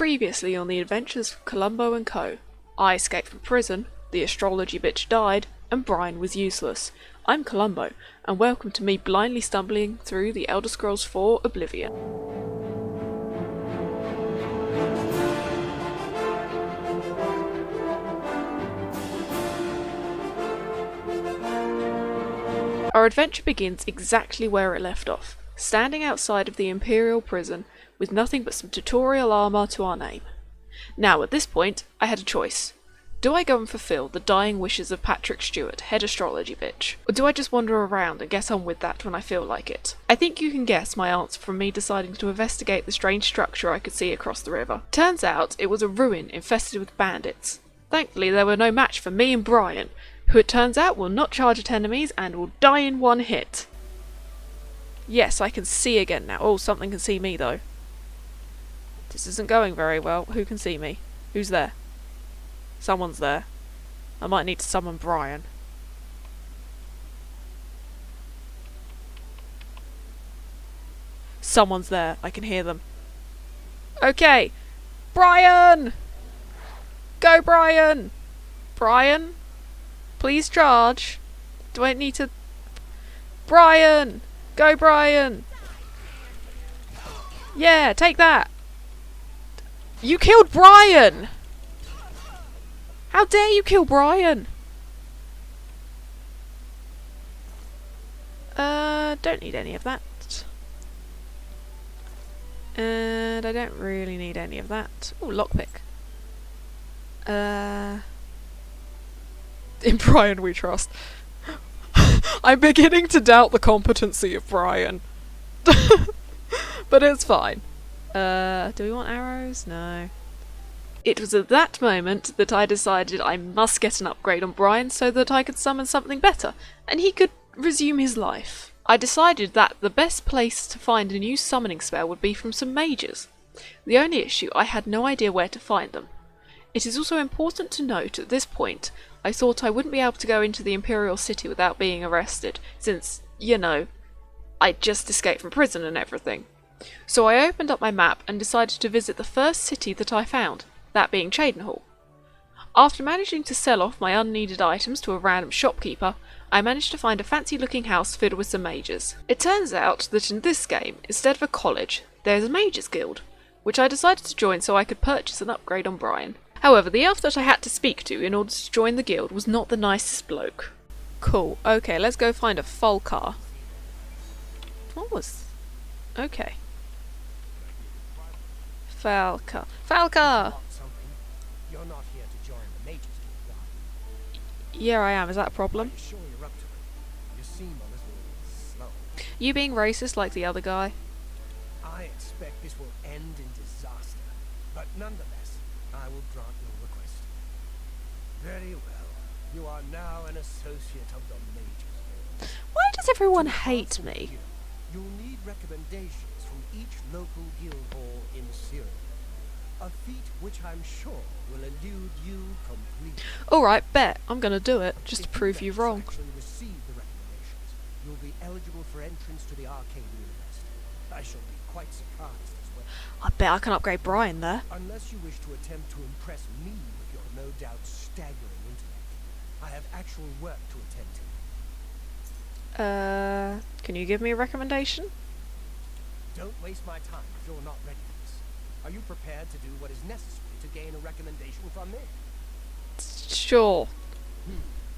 Previously on the adventures of Columbo and Co. I escaped from prison, the astrology bitch died, and Brian was useless. I'm Columbo, and welcome to me blindly stumbling through the Elder Scrolls IV Oblivion. Our adventure begins exactly where it left off, standing outside of the Imperial prison with nothing but some tutorial armour to our name. Now, at this point, I had a choice. Do I go and fulfil the dying wishes of Patrick Stewart, head astrology bitch, or do I just wander around and get on with that when I feel like it? I think you can guess my answer from me deciding to investigate the strange structure I could see across the river. Turns out it was a ruin infested with bandits. Thankfully, they were no match for me and Brian, who it turns out will not charge at enemies and will die in one hit. Yes, I can see again now. Oh, something can see me though. This isn't going very well. Who can see me? Who's there? Someone's there. I might need to summon Brian. Someone's there. I can hear them. Okay. Brian! Go, Brian! Brian? Please charge. Do I need to... Brian! Go, Brian! Yeah, take that! You killed Brian! How dare you kill Brian? Don't need any of that. And I don't really need any of that. Ooh, lockpick. In Brian we trust. I'm beginning to doubt the competency of Brian. But it's fine. Do we want arrows? No. It was at that moment that I decided I must get an upgrade on Brian so that I could summon something better, and he could resume his life. I decided that the best place to find a new summoning spell would be from some mages. The only issue, I had no idea where to find them. It is also important to note at this point, I thought I wouldn't be able to go into the Imperial City without being arrested, since, you know, I'd just escaped from prison and everything. So I opened up my map and decided to visit the first city that I found, that being Cheydinhal. After managing to sell off my unneeded items to a random shopkeeper, I managed to find a fancy-looking house filled with some mages. It turns out that in this game, instead of a college, there's a mages guild, which I decided to join so I could purchase an upgrade on Brian. However, the elf that I had to speak to in order to join the guild was not the nicest bloke. Cool, okay, let's go find a Fulcar. What was... okay. Falcar. Falcar! You're not here to join the Mages Guild, are you? Yeah, I am. Is that a problem? Are you sure you're up to it? You seem a little slow. You being racist like the other guy? I expect this will end in disaster, but nonetheless, I will grant your request. Very well. You are now an associate of the Mages Guild. Why does everyone hate me? You'll need recommendations from each local guild hall in Syria. A feat which I'm sure will elude you completely. Alright, bet. I'm gonna do it, just to prove you wrong. Actually receive the recommendations, you'll be eligible for entrance to the Arcane University. I shall be quite surprised as well. I bet I can upgrade Brian there. Unless you wish to attempt to impress me with your no doubt staggering intellect, I have actual work to attend to. Can you give me a recommendation? Don't waste my time if you're not ready for this. Are you prepared to do what is necessary to gain a recommendation from me? Sure.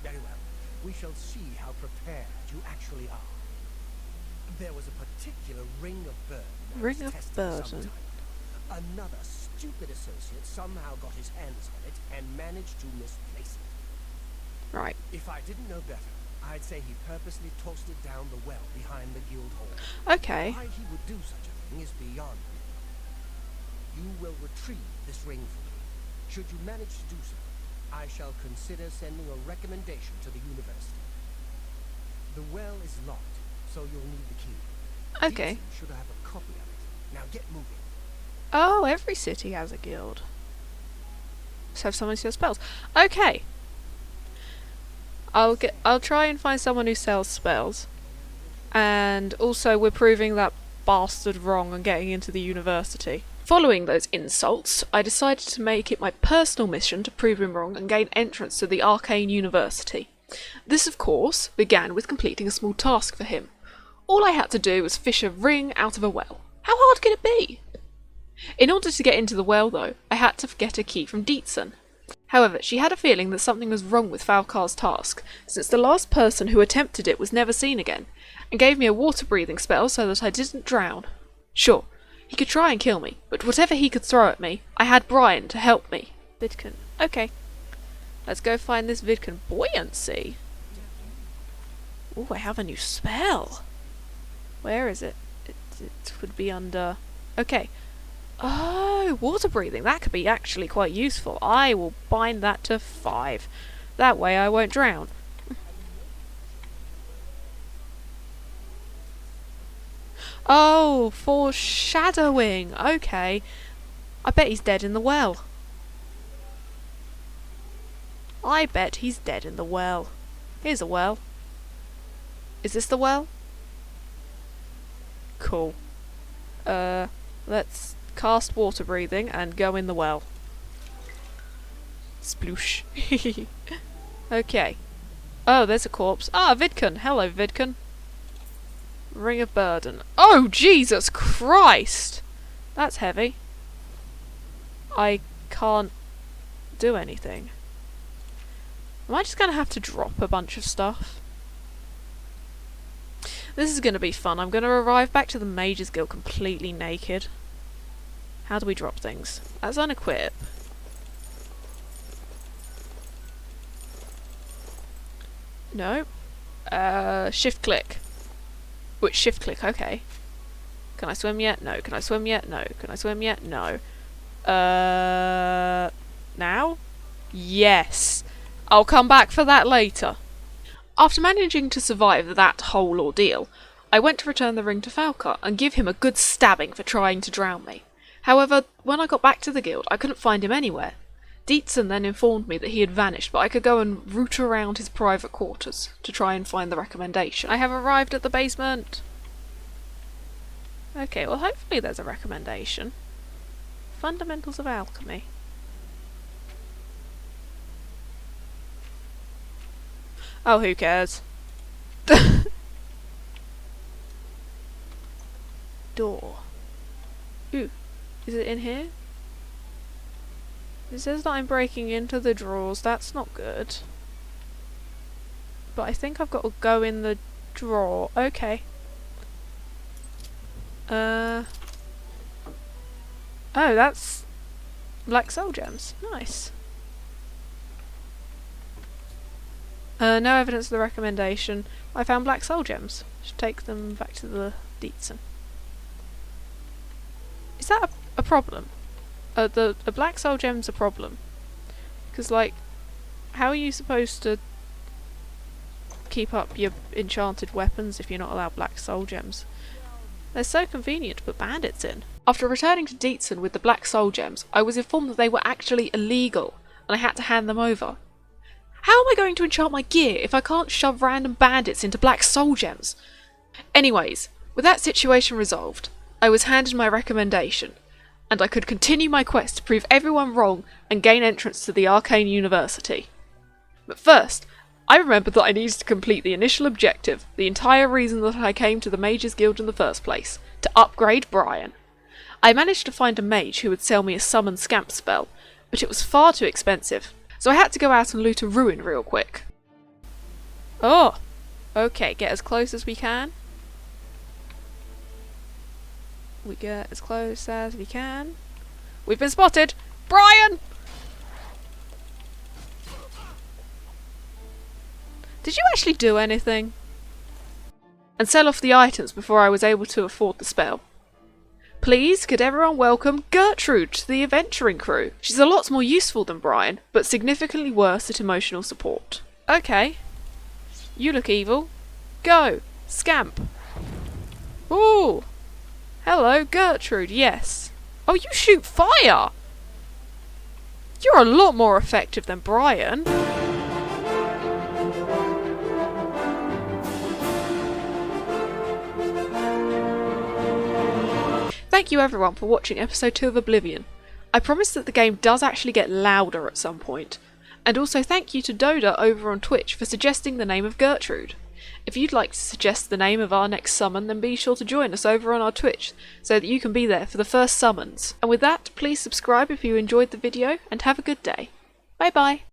Very well. We shall see how prepared you actually are. There was a particular ring of burden. Ring of burden. Another stupid associate somehow got his hands on it and managed to misplace it. Right. If I didn't know better, I'd say he purposely tossed it down the well behind the guild hall. Okay. Why he would do such a thing is beyond me. You will retrieve this ring for me. Should you manage to do so, I shall consider sending a recommendation to the university. The well is locked, so you'll need the key. Okay. These should have a copy of it. Now get moving. Oh, every city has a guild. Let's have someone who sells spells. Okay. I'll try and find someone who sells spells. And also we're proving that bastard wrong and getting into the university. Following those insults, I decided to make it my personal mission to prove him wrong and gain entrance to the Arcane University. This, of course, began with completing a small task for him. All I had to do was fish a ring out of a well. How hard could it be? In order to get into the well, though, I had to get a key from Dietzen. However, she had a feeling that something was wrong with Falcar's task, since the last person who attempted it was never seen again, and gave me a water-breathing spell so that I didn't drown. Sure, he could try and kill me, but whatever he could throw at me, I had Brian to help me. Vidkun. Okay. Let's go find this Vidkun. Buoyancy. Ooh, I have a new spell. Where is it? It would be under... Okay. Oh, water breathing. That could be actually quite useful. I will bind that to 5. That way I won't drown. Oh, foreshadowing. Okay. I bet he's dead in the well. I bet he's dead in the well. Here's a well. Is this the well? Cool. Let's cast water breathing and go in the well. Sploosh. Okay. Oh, there's a corpse. Ah, Vidkun. Hello, Vidkun. Ring of burden. Oh, Jesus Christ! That's heavy. I can't do anything. Am I just gonna have to drop a bunch of stuff? This is gonna be fun. I'm gonna arrive back to the Mages Guild completely naked. How do we drop things? That's unequip. No. Shift click. Which shift click? Okay. Can I swim yet? No. Can I swim yet? No. Can I swim yet? No. Now? Yes. I'll come back for that later. After managing to survive that whole ordeal, I went to return the ring to Falcar and give him a good stabbing for trying to drown me. However, when I got back to the guild, I couldn't find him anywhere. Dietzen then informed me that he had vanished, but I could go and root around his private quarters to try and find the recommendation. I have arrived at the basement. Okay, well hopefully there's a recommendation. Fundamentals of Alchemy. Oh, who cares? Door. Ooh, is it in here? It says that I'm breaking into the drawers. That's not good. But I think I've got to go in the drawer. Okay. Oh, that's Black Soul Gems. Nice. No evidence of the recommendation. I found Black Soul Gems. Should take them back to the Dietzen. Is that a problem? The Black Soul Gem's a problem. Because, like, how are you supposed to keep up your enchanted weapons if you're not allowed Black Soul Gems? They're so convenient to put bandits in. After returning to Dietzen with the Black Soul Gems, I was informed that they were actually illegal, and I had to hand them over. How am I going to enchant my gear if I can't shove random bandits into Black Soul Gems? Anyways, with that situation resolved, I was handed my recommendation, and I could continue my quest to prove everyone wrong and gain entrance to the Arcane University. But first, I remembered that I needed to complete the initial objective, the entire reason that I came to the Mages Guild in the first place, to upgrade Brian. I managed to find a mage who would sell me a summon scamp spell, but it was far too expensive, so I had to go out and loot a ruin real quick. Oh! Okay, get as close as we can. We get as close as we can. We've been spotted! Brian! Did you actually do anything? And sell off the items before I was able to afford the spell. Please, could everyone welcome Gertrude to the adventuring crew? She's a lot more useful than Brian, but significantly worse at emotional support. Okay. You look evil. Go! Scamp! Ooh! Hello, Gertrude, yes. Oh, you shoot fire! You're a lot more effective than Brian. thank you everyone for watching episode 2 of Oblivion. I promise that the game does actually get louder at some point. And also thank you to Doda over on Twitch for suggesting the name of Gertrude. If you'd like to suggest the name of our next summon, then be sure to join us over on our Twitch so that you can be there for the first summons. And with that, please subscribe if you enjoyed the video and have a good day. Bye bye!